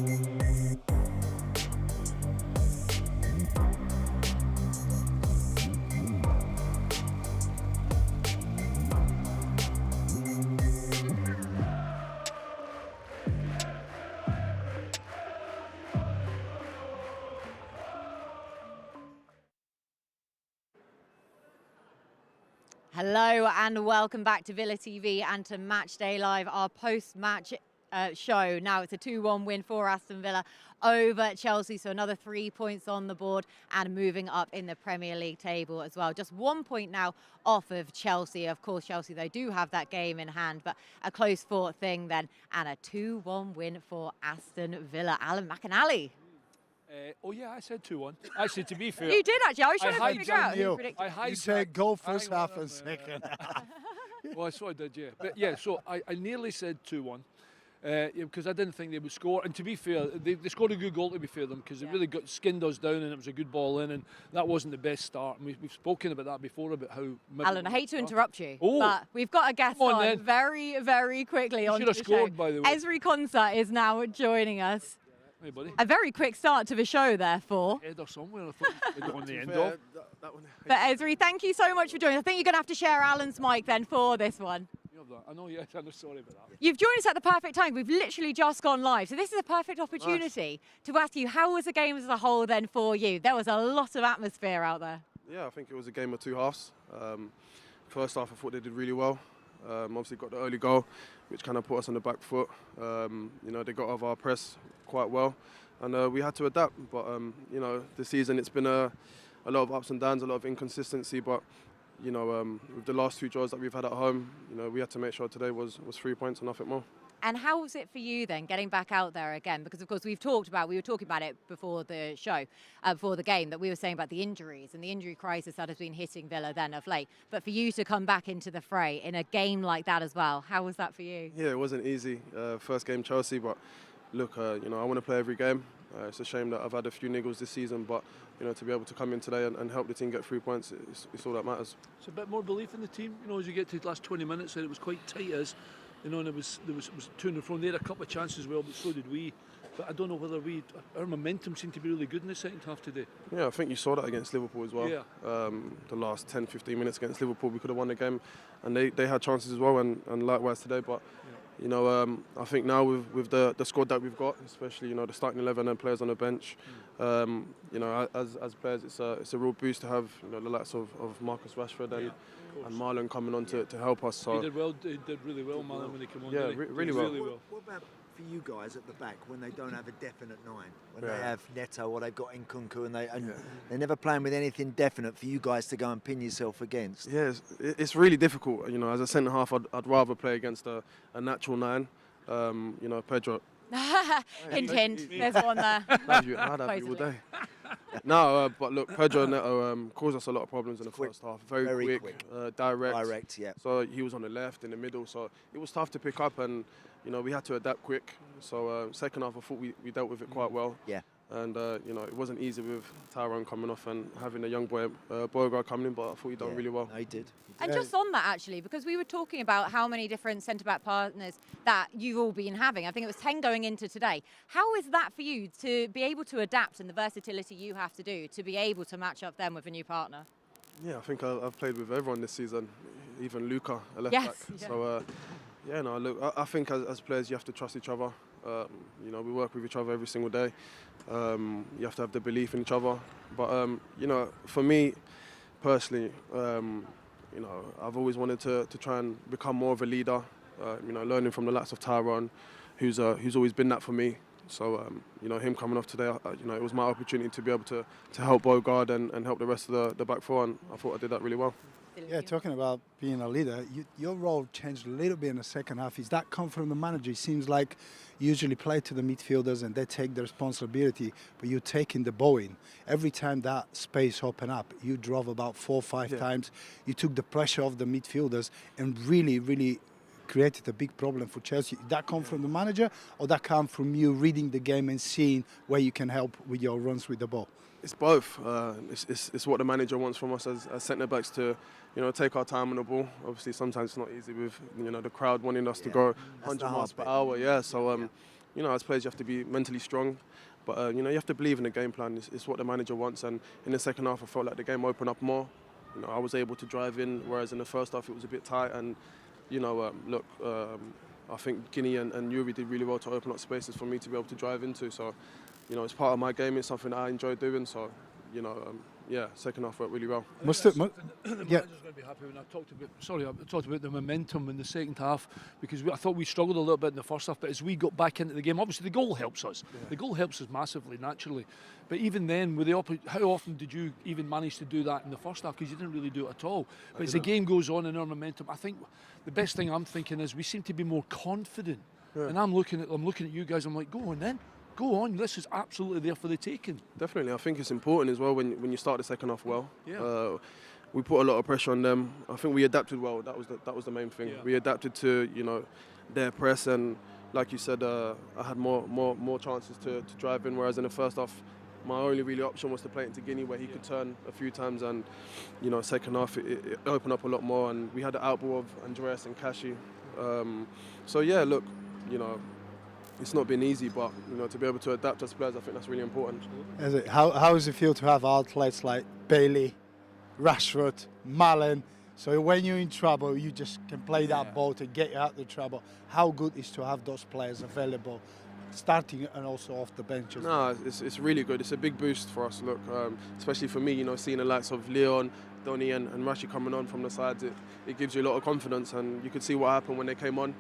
Hello and welcome back to Villa TV and to Matchday Live, our post-match show. Now it's a 2-1 win for Aston Villa over Chelsea, so another 3 points on the board and moving up in the Premier League table as well. Just 1 point now off of Chelsea. Of course, Chelsea, they do have that game in hand, but a close-fought thing then, and a 2-1 win for Aston Villa. Alan McInally. Oh yeah, I said 2-1. Actually, to be fair, you did actually. I was trying to figure out who predicted. You said goal first half and second. Well, I sort of did, yeah. But yeah, so I nearly said 2-1 because I didn't think they would score. And to be fair, they scored a good goal, to be fair to them, because they really skinned us down and it was a good ball in, and that wasn't the best start. And we've spoken about that before, about how... Alan, I hate to interrupt you, but we've got a guest on very, very quickly on the show. You should have scored, by the way. Ezri Konsa is now joining us. Hey, buddy. A very quick start to the show, therefore. Header somewhere, I thought we'd go on the end of. That one. But Ezri, thank you so much for joining us. I think you're going to have to share Alan's mic then for this one. You have that. I know, yes, I'm sorry about that. You've joined us at the perfect time. We've literally just gone live. So this is a perfect opportunity to ask you, how was the game as a whole then for you? There was a lot of atmosphere out there. Yeah, I think it was a game of two halves. First half, I thought they did really well. Obviously got the early goal, which kind of put us on the back foot. You know, they got over our press quite well, and we had to adapt. But you know, this season it's been a lot of ups and downs, a lot of inconsistency. But you know, with the last two draws that we've had at home, you know, we had to make sure today was 3 points and nothing more. And how was it for you then, getting back out there again? Because, of course, we were talking about it before the show, before the game, that we were saying about the injuries and the injury crisis that has been hitting Villa then of late. But for you to come back into the fray in a game like that as well, how was that for you? Yeah, it wasn't easy. First game Chelsea, but look, you know, I want to play every game. It's a shame that I've had a few niggles this season, but you know, to be able to come in today and help the team get 3 points, it's all that matters. It's a bit more belief in the team, you know, as you get to the last 20 minutes, and it was quite tight as. You know, and there was to and fro. They had a couple of chances as well, but so did we. But I don't know whether our momentum seemed to be really good in the second half today. Yeah, I think you saw that against Liverpool as well. Yeah. The last 10, 15 minutes against Liverpool, we could have won the game, and they had chances as well, and likewise today. But you know, I think now with the squad that we've got, especially you know the starting 11 and players on the bench, you know, as players, it's a real boost to have you know the likes of Marcus Rashford and Marlon coming on to help us. So he did really well, Marlon, when he came on. Yeah, really well. What about for you guys at the back when they don't have a definite nine, when they have Neto or they've got Nkunku and they're never playing with anything definite for you guys to go and pin yourself against? Yeah, it's really difficult. You know, as a centre half, I'd rather play against a natural nine. You know, Pedro. Hint, hint. There's one there. I'd have you all day. No, but look, Pedro and Neto caused us a lot of problems in the first half. Very quick. Direct. Yeah. So he was on the left, in the middle. So it was tough to pick up, and you know we had to adapt quick. So second half, I thought we dealt with it quite well. Yeah. And you know it wasn't easy with Tyrone coming off and having a young boy Beauregard coming in, but I thought he done really well. No, he did. And just on that, actually, because we were talking about how many different centre-back partners that you've all been having. I think it was 10 going into today. How is that for you to be able to adapt and the versatility you have to do to be able to match up them with a new partner? Yeah, I think I've played with everyone this season, even Luca, a left back. Yeah. So, yeah, no, look, I think as players you have to trust each other. You know, we work with each other every single day. You have to have the belief in each other. But, you know, for me, personally, you know, I've always wanted to try and become more of a leader, you know, learning from the likes of Tyrone, who's always been that for me. So, you know, him coming off today, you know, it was my opportunity to be able to help Beauregard and help the rest of the back four, and I thought I did that really well. Yeah, talking about being a leader, your role changed a little bit in the second half. Is that come from the manager? It seems like you usually play to the midfielders and they take the responsibility, but you're taking the ball in. Every time that space opened up, you drove about 4 or 5 times. You took the pressure off the midfielders and really created a big problem for Chelsea. Did that come from the manager, or that come from you reading the game and seeing where you can help with your runs with the ball? It's both. It's what the manager wants from us as centre backs to, you know, take our time on the ball. Obviously, sometimes it's not easy with, you know, the crowd wanting us to go 100 miles per hour. Yeah. So, you know, as players, you have to be mentally strong. But, you know, you have to believe in the game plan. It's what the manager wants. And in the second half, I felt like the game opened up more. You know, I was able to drive in, whereas in the first half, it was a bit tight. And, you know, I think Guinea and Yuri did really well to open up spaces for me to be able to drive into. So, you know, it's part of my game. It's something that I enjoy doing. So, you know, yeah, second half worked really well. The manager's going to be happy when I talked about the momentum in the second half, because I thought we struggled a little bit in the first half, but as we got back into the game, obviously the goal helps us. Yeah. The goal helps us massively, naturally. But even then, with how often did you even manage to do that in the first half? Because you didn't really do it at all. But as the game goes on and our momentum, I think the best thing I'm thinking is we seem to be more confident. Yeah. And I'm looking at you guys. I'm like, go on then. Go on, this is absolutely there for the taking. Definitely, I think it's important as well when you start the second half well. Yeah. We put a lot of pressure on them. I think we adapted well. That was the main thing. Yeah. We adapted to, you know, their press, and like you said, I had more chances to drive in. Whereas in the first half, my only really option was to play into Guinea, where he could turn a few times, and you know, second half it opened up a lot more, and we had the outball of Andreas and Kashi. So yeah, look, you know, it's not been easy, but you know, to be able to adapt as players, I think that's really important. How does it feel to have outlets like Bailey, Rashford, Malen? So when you're in trouble, you just can play that ball to get you out of the trouble. How good is to have those players available, starting and also off the bench? No, it's really good. It's a big boost for us. Look, especially for me, you know, seeing the likes of Leon, Donny, and Rashi coming on from the sides, it gives you a lot of confidence, and you could see what happened when they came on.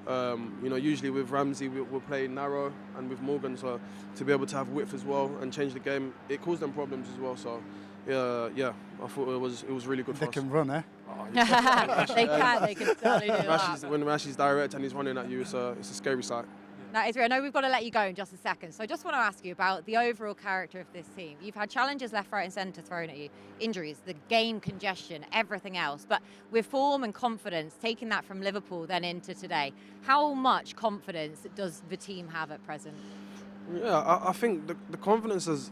You know, usually with Ramsey we're playing narrow, and with Morgan, so to be able to have width as well and change the game, it caused them problems as well. So yeah, I thought it was really good for us. They can run, eh? Oh, they can certainly do that. When Rashi's direct and he's running at you, it's a scary sight. Now, Ezri, I know we've got to let you go in just a second, so I just want to ask you about the overall character of this team. You've had challenges left, right and centre thrown at you, injuries, the game congestion, everything else, but with form and confidence, taking that from Liverpool then into today, how much confidence does the team have at present? Yeah, I think the confidence has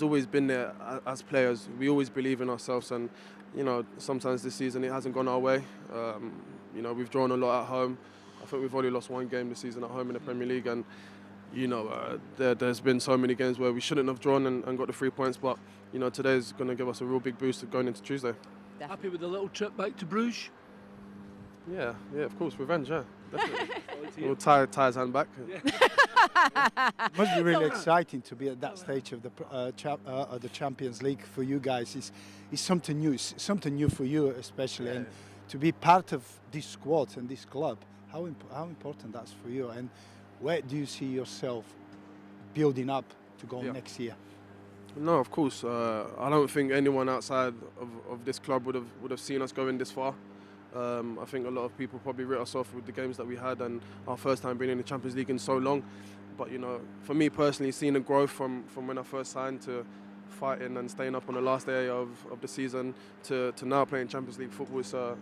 always been there as players. We always believe in ourselves, and you know, sometimes this season it hasn't gone our way. You know, we've drawn a lot at home. I think we've only lost one game this season at home in the Premier League, and you know, there's been so many games where we shouldn't have drawn and got the 3 points, but you know, today is going to give us a real big boost going into Tuesday. Definitely. Happy with the little trip back to Bruges? Yeah, of course, revenge, yeah, definitely. We'll tie his hand back. Yeah. It must be really exciting to be at that stage of the Champions League for you guys. It's something new. It's something new for you especially, and to be part of this squad and this club. How important that's for you, and where do you see yourself building up to go next year? No, of course. I don't think anyone outside of this club would have seen us going this far. I think a lot of people probably writ us off with the games that we had and our first time being in the Champions League in so long. But you know, for me personally, seeing the growth from when I first signed to fighting and staying up on the last day of the season to now playing Champions League football,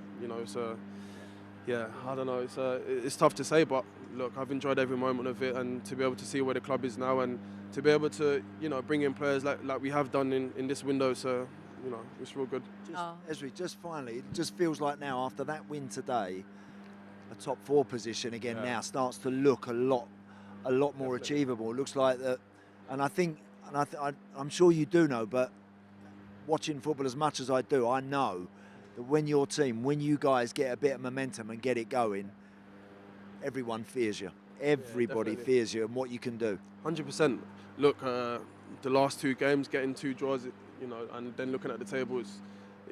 yeah, I don't know. It's tough to say, but look, I've enjoyed every moment of it, and to be able to see where the club is now, and to be able to, you know, bring in players like we have done in this window, so you know, it's real good. Ezri, just finally, it just feels like now after that win today, a top 4 position again now starts to look a lot more achievable. It looks like that, and I think, I'm sure you do know, but watching football as much as I do, I know that when you guys get a bit of momentum and get it going, everyone fears you. Everybody fears you and what you can do. 100%. Look, the last 2 games, getting 2 draws, you know, and then looking at the table,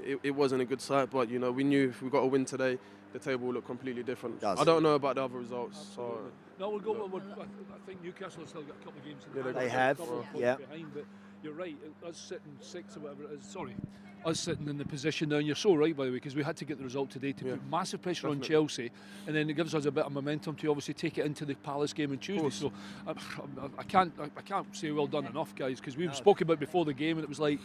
it wasn't a good sight. But you know, we knew if we got a win today, the table will look completely different. I don't know about the other results. Absolutely. So no, we'll go. I think Newcastle have still got a couple of games. They have. Behind, but you're right. Us sitting 6th or whatever it is. Sorry. Us sitting in the position now, and you're so right, by the way, because we had to get the result today to put massive pressure on Chelsea, and then it gives us a bit of momentum to obviously take it into the Palace game on Tuesday. So I can't say well done enough, guys, because we spoke about before the game, and it was like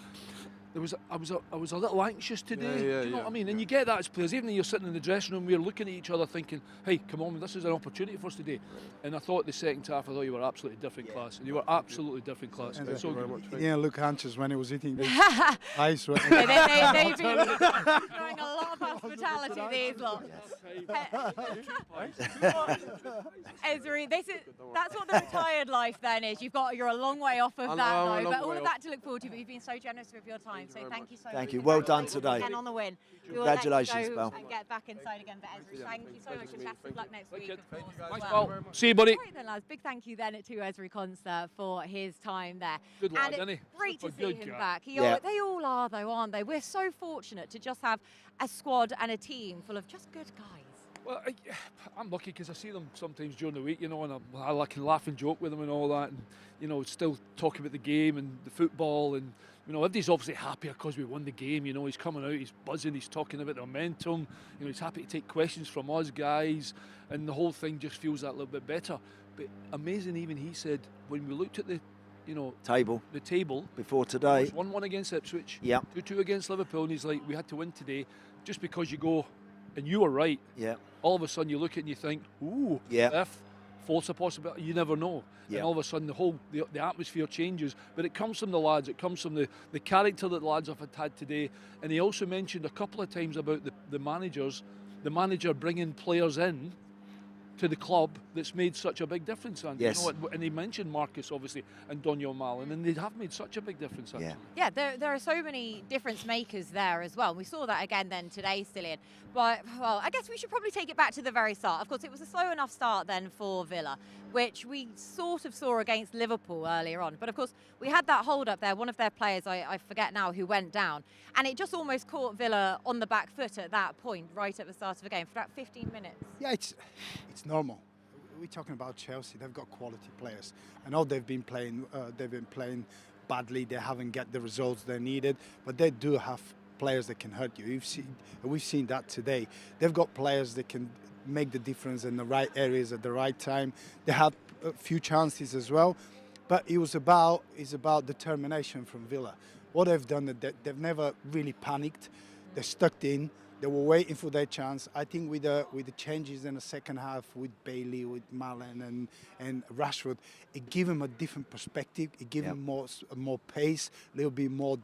I was a little anxious today. Do you know what I mean? And you get that as players, even when you're sitting in the dressing room, we're looking at each other thinking, hey, come on, this is an opportunity for us today. And I thought the second half, I thought you were absolutely different class. And you were absolutely different class. So very much. Yeah, look anxious when he was eating the ice. They've been throwing a lot hospitality, these lot. Ezri, that's what the retired life then is. You're a long way off of that, though, but all of that to look forward to. But you've been so generous with your time, so thank you so much. Thank you. Well done today. Again on the win. Congratulations, pal. And get back inside again, but Ezri, thank you so much, and best of luck next week. Thanks, pal. See you, buddy. All right then, lads. Big thank you then to Ezri Konsa for his time there. Good lad, and isn't he? Great to Super see good him guy. back. Yeah. They all are, though, aren't they? We're so fortunate to just have a squad and a team full of just good guys. Well, I'm lucky because I see them sometimes during the week, and I can laugh and joke with them and all that, and still talking about the game and the football, and everybody's obviously happier because we won the game. He's coming out, he's buzzing, he's talking about the momentum. He's happy to take questions from us guys, and the whole thing just feels that little bit better. But amazing, even he said when we looked at the table before today, it was 1-1 against Ipswich, yeah, 2-2 against Liverpool, and he's like, we had to win today, just because you go. And you were right. Yeah. All of a sudden you look at it and you think, ooh, yeah, fourth's a possibility. You never know. Yeah. And all of a sudden the atmosphere changes. But it comes from the lads. It comes from the character that the lads have had today. And he also mentioned a couple of times about the managers, the manager bringing players in to the club that's made such a big difference. And, yes. And he mentioned Marcus, obviously, and Daniel Mallon, and they have made such a big difference, actually. Yeah, there are so many difference makers there as well. We saw that again then today, Cillian. But, well, I guess we should probably take it back to the very start. Of course, it was a slow enough start then for Villa, which we sort of saw against Liverpool earlier on. But, of course, we had that hold-up there. One of their players, I forget now, who went down. And it just almost caught Villa on the back foot at that point, right at the start of the game, for about 15 minutes. Yeah, it's normal. We're talking about Chelsea. They've got quality players. I know they've been playing badly. They haven't got the results they needed, but they do have players that can hurt you. We've seen that today. They've got players that can make the difference in the right areas at the right time. They had a few chances as well, but it's about determination from Villa. What they've done, they've never really panicked. They stuck in. They were waiting for their chance. I think with the changes in the second half with Bailey, with Mallon and Rashford, it gave him a different perspective. It gave him more pace, a little bit more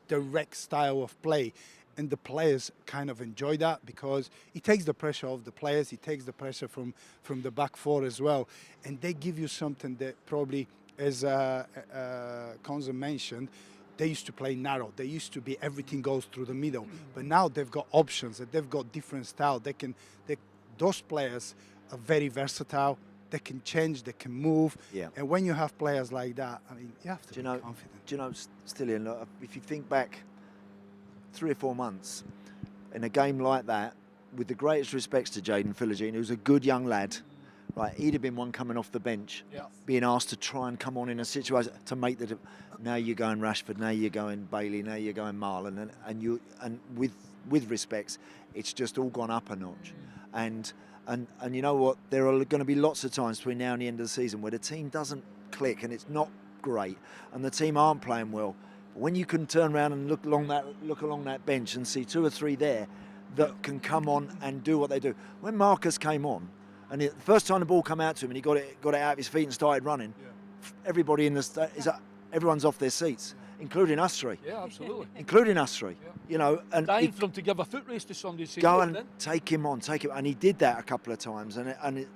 direct style of play. And the players kind of enjoy that because it takes the pressure off the players. It takes the pressure from the back four as well. And they give you something that probably, as Konsa mentioned, they used to play narrow. They used to be everything goes through the middle. But now they've got options. They've got different style. Those players are very versatile. They can change. They can move. Yeah. And when you have players like that, I mean, you have to be confident. Do you know, Cillian, if you think back 3 or 4 months in a game like that, with the greatest respects to Jayden Philogene, who's a good young lad, right? He'd have been one coming off the bench, being asked to try and come on in a situation to make the. Now you're going Rashford, now you're going Bailey, now you're going Marlon, and with respects, it's just all gone up a notch, and you know what? There are going to be lots of times between now and the end of the season where the team doesn't click and it's not great, and the team aren't playing well. But when you can turn around and look along that bench and see 2 or 3 there that can come on and do what they do. When Marcus came on, and the first time the ball came out to him and he got it out of his feet and started running, everybody in the everyone's off their seats, including us three. Yeah, absolutely. Including us three. Yeah. You know, and dying for him to give a foot race to somebody. Go and take him on, and he did that a couple of times, and it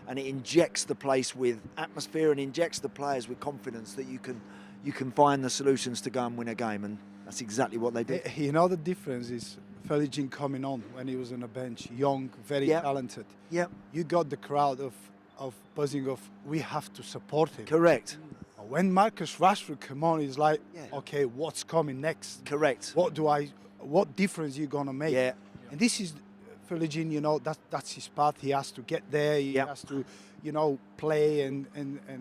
injects the place with atmosphere and injects the players with confidence that you can find the solutions to go and win a game, and that's exactly what they did. You know, the difference is Philogene coming on when he was on the bench, young, very talented. Yeah. You got the crowd of buzzing of, we have to support him. Correct. When Marcus Rashford come on, he's like, okay, what's coming next? Correct. What difference are you gonna make? Yeah. And this is Philogene, you know, that's his path. He has to get there. He has to, you know, play and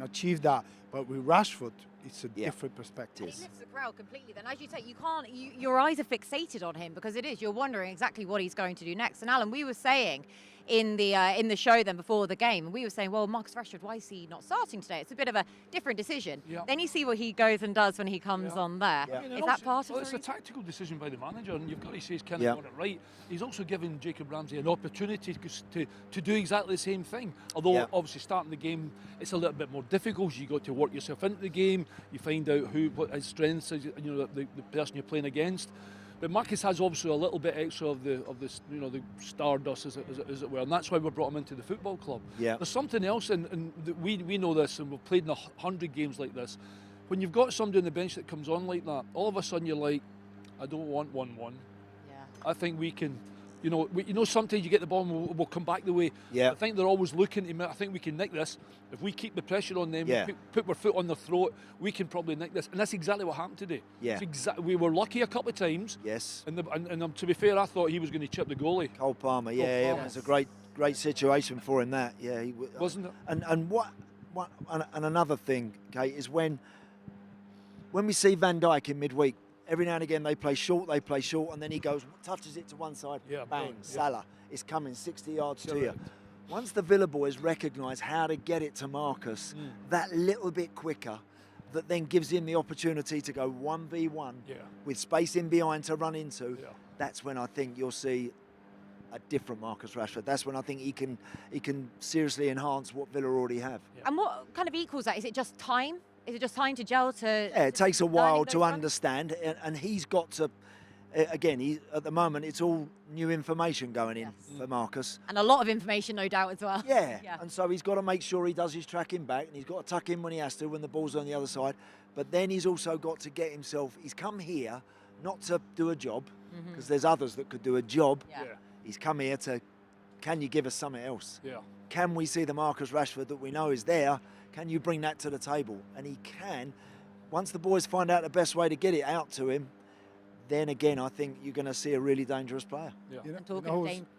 achieve that. But with Rashford, it's a different perspective. And he lifts the crowd completely. Then, as you say, your eyes are fixated on him because you're wondering exactly what he's going to do next. And Alan, we were saying in the show then before the game, and we were saying, well, Marcus Rashford, why is he not starting today? It's a bit of a different decision. Yeah. Then you see what he goes and does when he comes on there. Yeah. I mean, is that part of it? It's a tactical decision by the manager, and you've got to say he's kind of got it right. He's also given Jacob Ramsey an opportunity to do exactly the same thing. Although obviously starting the game, it's a little bit more difficult. You got to work yourself into the game. You find out what his strengths is, you know, the person you're playing against. But Marcus has obviously a little bit extra of the the stardust as it were, and that's why we brought him into the football club. Yeah. There's something else, and we know this, and we've played in 100 games like this. When you've got somebody on the bench that comes on like that, all of a sudden you're like, I don't want 1-1. Yeah. I think we can. Sometimes you get the ball and we'll come back the way. Yeah. I think they're always looking to. I think we can nick this if we keep the pressure on them. Yeah. Put our foot on their throat. We can probably nick this, and that's exactly what happened today. Yeah. We were lucky a couple of times. Yes. And to be fair, I thought he was going to chip the goalie. Cole Palmer, Cole it Palmer. was a great situation for him. That, yeah, Wasn't it? And another thing, Kate, is when we see Van Dijk in midweek. Every now and again they play short, and then he goes, touches it to one side, Yeah, bang, brilliant, yeah. Salah. It's coming 60 yards to you. Correct. Once the Villa boys recognise how to get it to Marcus that little bit quicker, that then gives him the opportunity to go 1v1 with space in behind to run into, that's when I think you'll see a different Marcus Rashford. That's when I think he can seriously enhance what Villa already have. Yeah. And what kind of equals that? Is it just time? Is it just time to gel to? Yeah, it takes a while to runs? understand, and he's got to. Again, at the moment, it's all new information going in for Marcus. And a lot of information, no doubt, as well. Yeah, and so he's got to make sure he does his tracking back, and he's got to tuck in when he has to, when the ball's on the other side. But then he's also got to get himself. He's come here not to do a job, because there's others that could do a job. Yeah. He's come here to. Can you give us something else? Yeah. Can we see the Marcus Rashford that we know is there? Can you bring that to the table? And he can. Once the boys find out the best way to get it out to him, then again, I think you're going to see a really dangerous player. Yeah.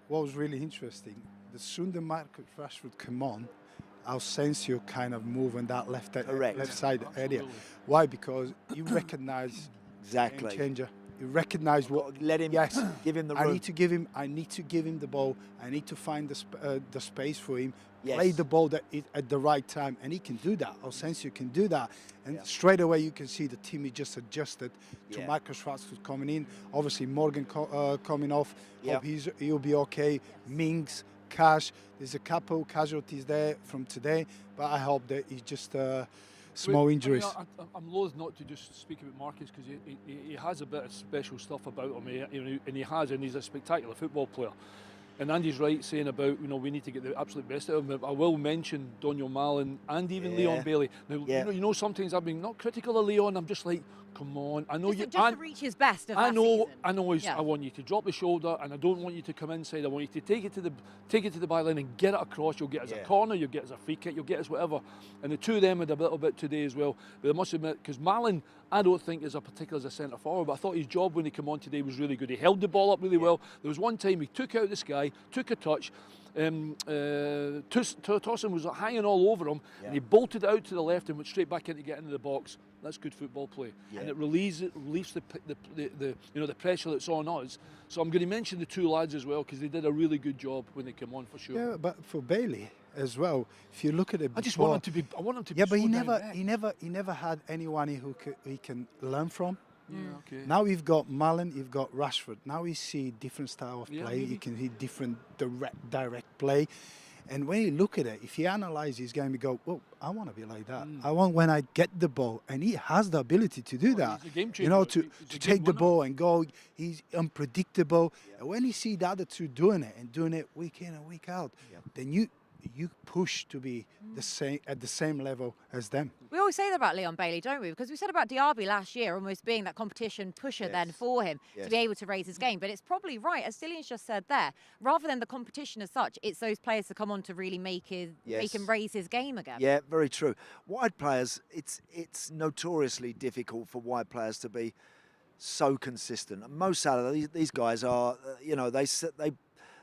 What was really interesting, the sooner Marcus Rashford come on, Asensio kind of move in that left side area. Why? Because you recognise Exactly. changer. You recognise what. Let him. Yes. Give him the room. I need to give him the ball. I need to find the space for him. Yes. Play the ball at the right time, and he can do that. Asensio can do that, and straight away you can see the team is just adjusted to Marcus Rashford coming in. Obviously Morgan coming off. Hope he'll be okay. Mings, Cash. There's a couple casualties there from today, but I hope that he's just small injuries. I'm loath not to just speak about Marcus because he has a bit of special stuff about him, and he's a spectacular football player. And Andy's right saying about we need to get the absolute best out of him. I will mention Daniel Mallon and even Leon Bailey. Now sometimes I've been not critical of Leon. I'm just like, come on, I know just to reach his best of that season. I want you to drop the shoulder, and I don't want you to come inside. I want you to take it to the byline and get it across. You'll get as a corner, you'll get as a free kick, you'll get as whatever. And the two of them had a little bit today as well. But I must admit, because Mallon, I don't think is a particular as a centre forward, but I thought his job when he came on today was really good. He held the ball up really well. There was one time he took out this guy, took a touch. Tossin was hanging all over him, and he bolted it out to the left and went straight back in to get into the box. That's good football play, and it relieves the pressure that's on us. So I'm going to mention the two lads as well because they did a really good job when they came on for sure. Yeah, but for Bailey as well, if you look at it, I just want him to be. I want him to be. Yeah, but so he never had anyone he can learn from. Yeah, okay. Now you've got Mallon, you've got Rashford. Now we see different style of play. Maybe. You can see different direct play. And when you look at it, if you analyze his game, you go, well, I want to be like that. I want when I get the ball. And he has the ability to do that. He's a game changer. To take the ball and go. He's unpredictable. And when you see the other two doing it week in and week out, then you push to be at the same level as them. We always say that about Leon Bailey, don't we? Because we said about Diaby last year, almost being that competition pusher then for him to be able to raise his game. But it's probably right, as Stillion's just said there, rather than the competition as such, it's those players to come on to really make him raise his game again. Yeah, very true. Wide players, it's notoriously difficult for wide players to be so consistent. And Mo Salah, these guys are,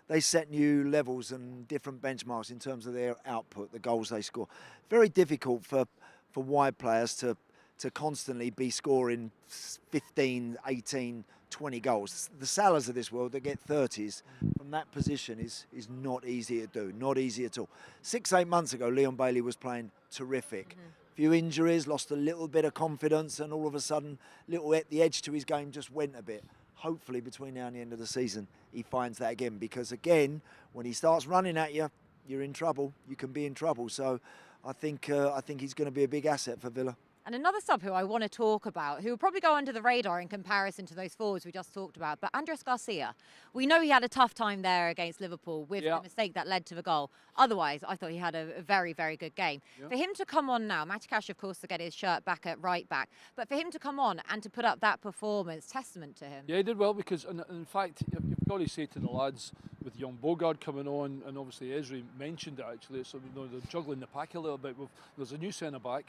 they set new levels and different benchmarks in terms of their output, the goals they score. Very difficult for wide players to constantly be scoring 15, 18, 20 goals. The Salahs of this world that get 30s from that position is not easy to do, not easy at all. 6-8 months ago, Leon Bailey was playing terrific. Few injuries, lost a little bit of confidence, and all of a sudden, the edge to his game just went a bit. Hopefully between now and the end of the season he finds that again, because again when he starts running at you, you're in trouble. You can be in trouble. So I think he's going to be a big asset for Villa. And another sub who I want to talk about, who will probably go under the radar in comparison to those forwards we just talked about, but Andres Garcia. We know he had a tough time there against Liverpool with the mistake that led to the goal. Otherwise, I thought he had a very, very good game. For him to come on now, Matty Cash, of course, to get his shirt back at right back, but for him to come on and to put up that performance, testament to him. Yeah, he did well because, in fact, you've got to say to the lads with young Bogard coming on, and obviously Ezri mentioned it actually, so they're juggling the pack a little bit. There's a new centre-back,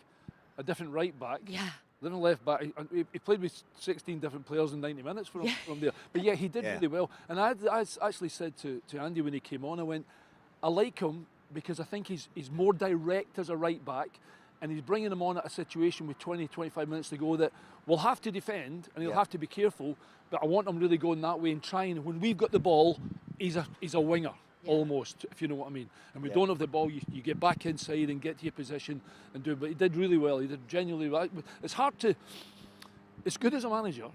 a different right-back, different left-back. He played with 16 different players in 90 minutes from there. But yeah, he did really well. And I actually said to Andy when he came on, I went, I like him because I think he's more direct as a right-back, and he's bringing him on at a situation with 20, 25 minutes to go that we'll have to defend and he'll have to be careful, but I want him really going that way and trying, when we've got the ball, he's a winger. Almost, if you know what I mean. And we don't have the ball, you get back inside and get to your position and do it. But he did really well. He did genuinely well. It's hard to. It's good as a manager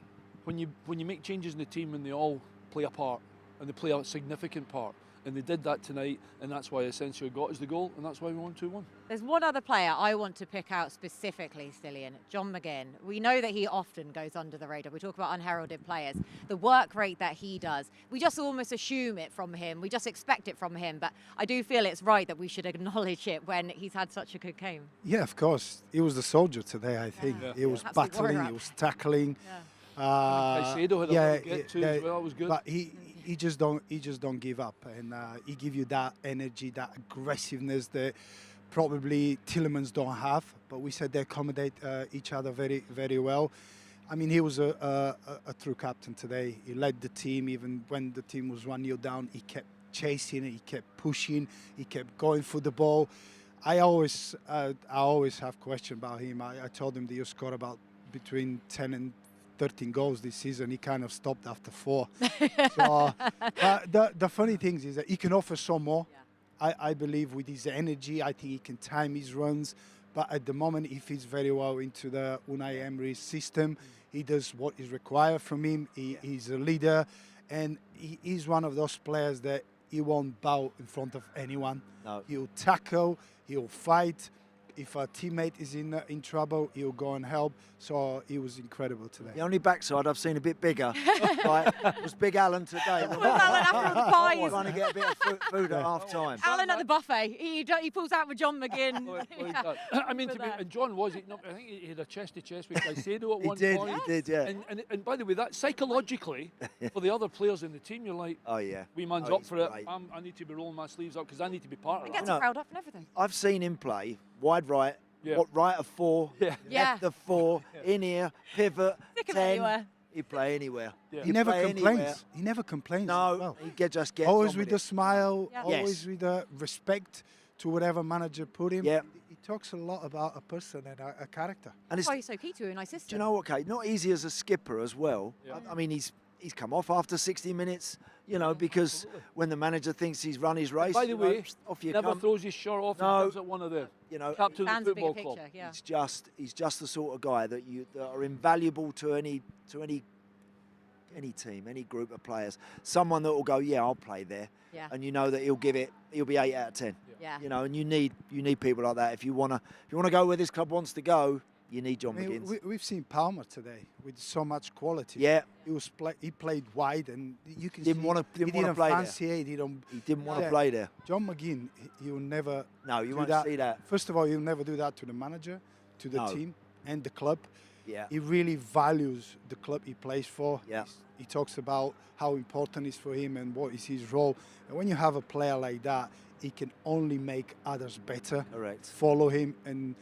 when you make changes in the team and they all play a part and they play a significant part. And they did that tonight, and that's why Asensio got us the goal, and that's why we won 2-1. There's one other player I want to pick out specifically, Cillian, John McGinn. We know that he often goes under the radar. We talk about unheralded players. The work rate that he does, we just almost assume it from him. We just expect it from him. But I do feel it's right that we should acknowledge it when he's had such a good game. Yeah, of course. He was the soldier today, I think. He was battling, he was tackling. Caicedo had a little get too as well. It was good. But he just don't give up, and he give you that energy, that aggressiveness that probably Tielemans don't have. But we said they accommodate each other very, very well. I mean, he was a true captain today. He led the team even when the team was 1-0 down. He kept chasing it, he kept pushing, he kept going for the ball. I always have question about him. I told him that you scored about between 10 and 13 goals this season. He kind of stopped after 4. So the funny thing is that he can offer some more. I believe with his energy, I think he can time his runs. But at the moment, he fits very well into the Unai Emery system. He does what is required from him. He's a leader, and he's one of those players that he won't bow in front of anyone. No. He'll tackle, he'll fight. If a teammate is in trouble, he'll go and help. So he was incredible today. The only backside I've seen a bit bigger was Big Alan today. Was Alan after all the pies? Trying to get a bit of food at half time. Alan at the buffet. He pulls out with John McGinn. I mean, and John was. I think he had a chest-to-chest with Caicedo at one point. He did, yeah. And by the way, that psychologically, for the other players in the team, you're like, oh yeah, wee man's up for it. I need to be rolling my sleeves up because I need to be part of He that. gets a crowd up and everything. I've seen him play wide right, right of 4, left of 4, in here, pivot, 10. Anywhere. He'd play anywhere. He never complains. Anywhere. He never complains. No, well. he just gets always with a smile, Yeah. always with a respect to whatever manager put him. Yeah. He talks a lot about a person and a character. That's And it's, why he's so key to a nice system. do you know what, Kate? Not easy as a skipper as well. Yeah. I mean, he's come off after 60 minutes, you know, because when the manager thinks he's run his race, By the way, off you never come. throws his shirt off and gives it one of the captain of Fans the a bigger football club. picture, He's just the sort of guy that are invaluable to any team, any group of players. Someone that will go, yeah, I'll play there, and you know that he'll be 8 out of 10. Yeah. You know, and you need people like that if you wanna go where this club wants to go. You need John McGinn. We've seen Palmer today with so much quality. Yeah, he played wide, and you can didn't see want to play fancy there. It, he didn't want to play there. John McGinn, he'll never. No, you do won't that. see that. First of all, he'll never do that to the manager, to the team, and the club. Yeah. He really values the club he plays for. Yeah. He talks about how important it is for him and what is his role. And when you have a player like that, he can only make others better. Correct. Follow him and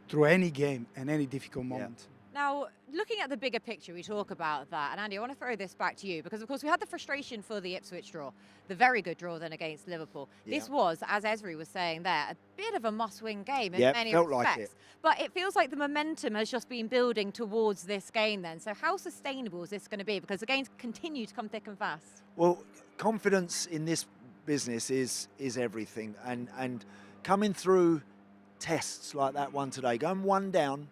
through any game and any difficult moment. Now, looking at the bigger picture, we talk about that. And Andy, I want to throw this back to you because, of course, we had the frustration for the Ipswich draw, the very good draw then against Liverpool. Yeah. This was, as Ezri was saying there, a bit of a must-win game in many felt respects. like it. But it feels like the momentum has just been building towards this game then. So how sustainable is this going to be? Because the games continue to come thick and fast. Well, confidence in this business is everything. And coming through tests like that one today, going one down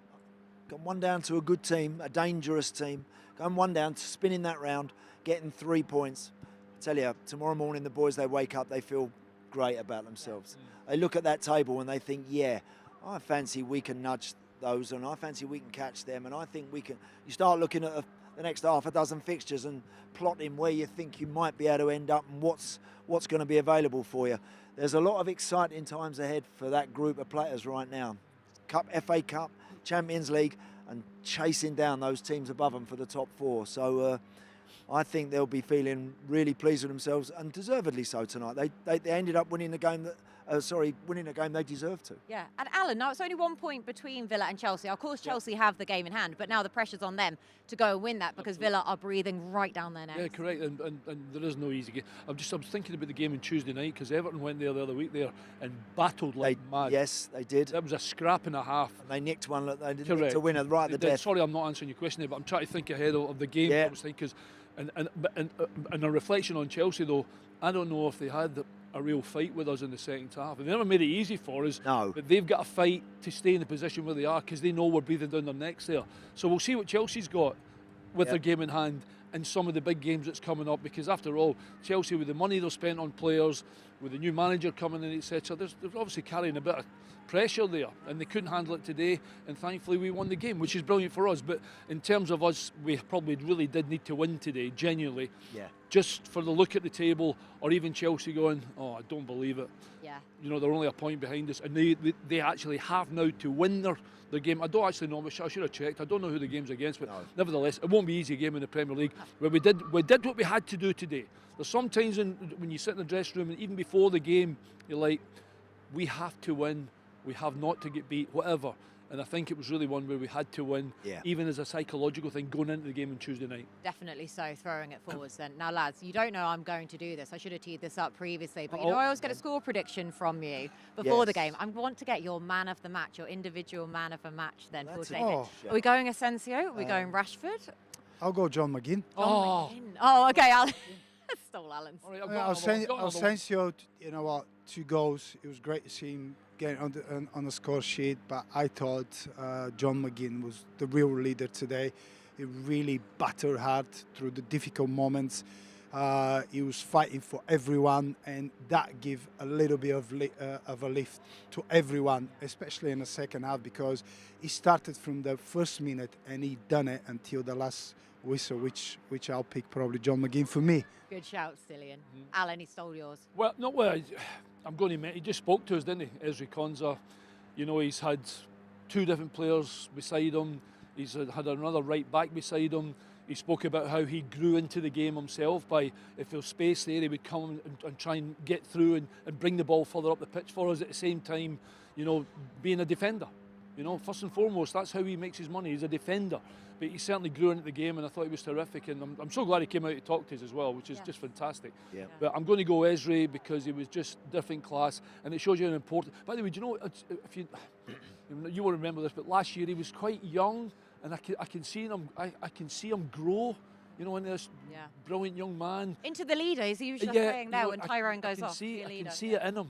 to a good team, a dangerous team, going one down, spinning that round, getting 3 points. I tell you, tomorrow morning the boys, they wake up, they feel great about themselves. They look at that table and they think, yeah, I fancy we can nudge those, and I fancy we can catch them. And I think we can. You start looking at the next half a dozen fixtures and plotting where you think you might be able to end up and what's going to be available for you. There's a lot of exciting times ahead for that group of players right now. FA Cup, Champions League, and chasing down those teams above them for the top 4. So I think they'll be feeling really pleased with themselves, and deservedly so tonight. They ended up winning the game winning a game they deserved to. Yeah, and Alan, now it's only 1 point between Villa and Chelsea. Of course, Chelsea have the game in hand, but now the pressure's on them to go and win that because Villa are breathing right down their necks. Yeah, correct, and there is no easy game. I was thinking about the game on Tuesday night because Everton went there the other week there and battled like mad. Yes, they did. That was a scrap and a half. And they nicked one. They didn't Correct. nick to win it right at the death. Sorry, I'm not answering your question there, but I'm trying to think ahead of the game. Yeah. Obviously, because and a reflection on Chelsea though, I don't know if they had a real fight with us in the second half. They never made it easy for us. No. But they've got to fight to stay in the position where they are because they know we're breathing down their necks there. So we'll see what Chelsea's got with their game in hand and some of the big games that's coming up, because after all, Chelsea, with the money they've spent on players, with the new manager coming in, etc., they're obviously carrying a bit of pressure there, and they couldn't handle it today, and thankfully we won the game, which is brilliant for us. But in terms of us, we probably really did need to win today, genuinely. Yeah. Just for the look at the table, or even Chelsea going, oh, I don't believe it. Yeah. You know, they're only a point behind us, and they actually have now to win their game. I don't actually know, I should have checked. I don't know who the game's against, but nevertheless, it won't be an easy game in the Premier League. But we did what we had to do today. There's sometimes when you sit in the dressing room, and even before the game, you're like, we have to win. We have not to get beat, whatever. And I think it was really one where we had to win, even as a psychological thing going into the game on Tuesday night. Definitely so, throwing it forwards then. Now, lads, you don't know I'm going to do this. I should have teed this up previously. But you know, I always get a score prediction from you before the game. I want to get your man of the match, your individual man of the match then for today. Oh. Are we going Asensio? Are we going Rashford? I'll go John McGinn. McGinn. Oh, okay. I'll stole Alan's. All right, Asensio, you know what, 2 goals. It was great to see him getting on the score sheet, but I thought John McGinn was the real leader today. He really battled hard through the difficult moments. He was fighting for everyone, and that gave a little bit of a lift to everyone, especially in the second half, because he started from the first minute and he done it until the last whistle, which I'll pick probably John McGinn for me. Good shout, Stillian. Alan, he stole yours. Well, not well. I'm going to admit, he just spoke to us, didn't he? Ezri Konsa. You know, he's had 2 different players beside him. He's had another right back beside him. He spoke about how he grew into the game himself by, if there was space there, he would come and try and get through and bring the ball further up the pitch for us, at the same time, you know, being a defender. You know, first and foremost, that's how he makes his money. He's a defender. But he certainly grew into the game, and I thought he was terrific. And I'm so glad he came out to talk to us as well, which is just fantastic. Yeah. But I'm going to go Ezri because he was just different class, and it shows you how important. By the way, do you know, if you won't remember this, but last year he was quite young, and I can see him. I can see him grow. You know, in this brilliant young man Into the leader, as he was just saying there, when Tyrone goes off. I can see it in him.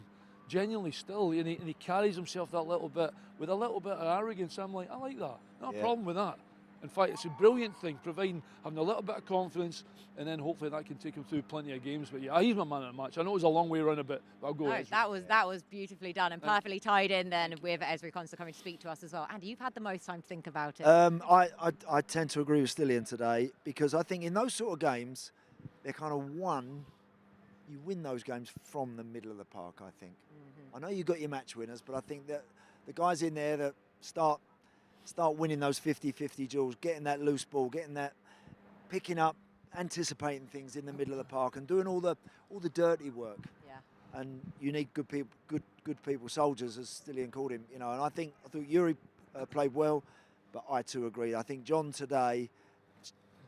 Genuinely still, and he carries himself that little bit with a little bit of arrogance. I'm like, I like that. Not a problem with that. In fact, it's a brilliant thing, having a little bit of confidence, and then hopefully that can take him through plenty of games. But yeah, he's my man of the match. I know it was a long way around a bit, but I'll go Ezri. That was beautifully done and perfectly tied in then with Ezri Konsa coming to speak to us as well. Andy, you've had the most time to think about it. I tend to agree with Stillian today, because I think in those sort of games, they're kind of you win those games from the middle of the park, I think. I know you've got your match winners, but I think that the guys in there that start winning those 50-50 duels, getting that loose ball, picking up, anticipating things in the middle of the park, and doing all the dirty work. Yeah. And you need good people, soldiers, as Stillian called him. You know, and I thought Yuri played well, but I too agree. I think John today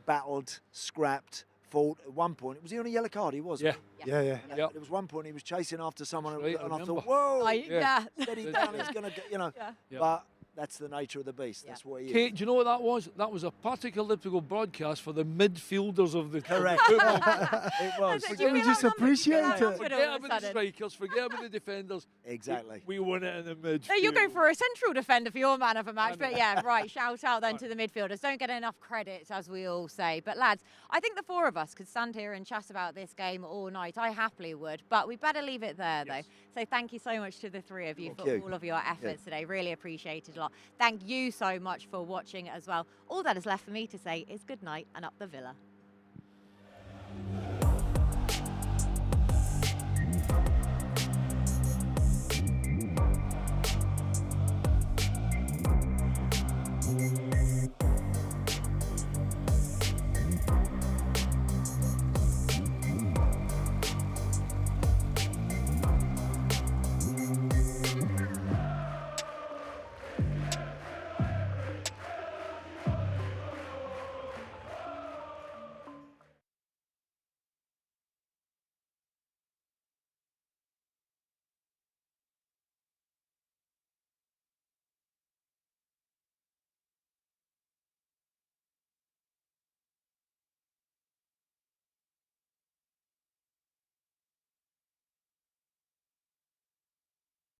battled, scrapped, fought. At one point, was he on a yellow card? He was. Yeah. There was one point he was chasing after someone, right, and I thought, whoa, steady down, he's going to get, you know. Yeah. But that's the nature of the beast. That's what he is. Kate, do you know what that was? That was a particularly typical broadcast for the midfielders of the Correct. It was. We just appreciate it. Forget about the strikers, forget about the defenders. Exactly. We won it in the midfield. No, you're going for a central defender for your man of a match. But yeah, right, shout out then to the midfielders. Don't get enough credit, as we all say. But lads, I think the 4 of us could stand here and chat about this game all night. I happily would. But we better leave it there, though. So thank you so much to the 3 of you for all of your efforts today. Really appreciated. a lot. Thank you so much for watching as well. All that is left for me to say is good night and up the Villa.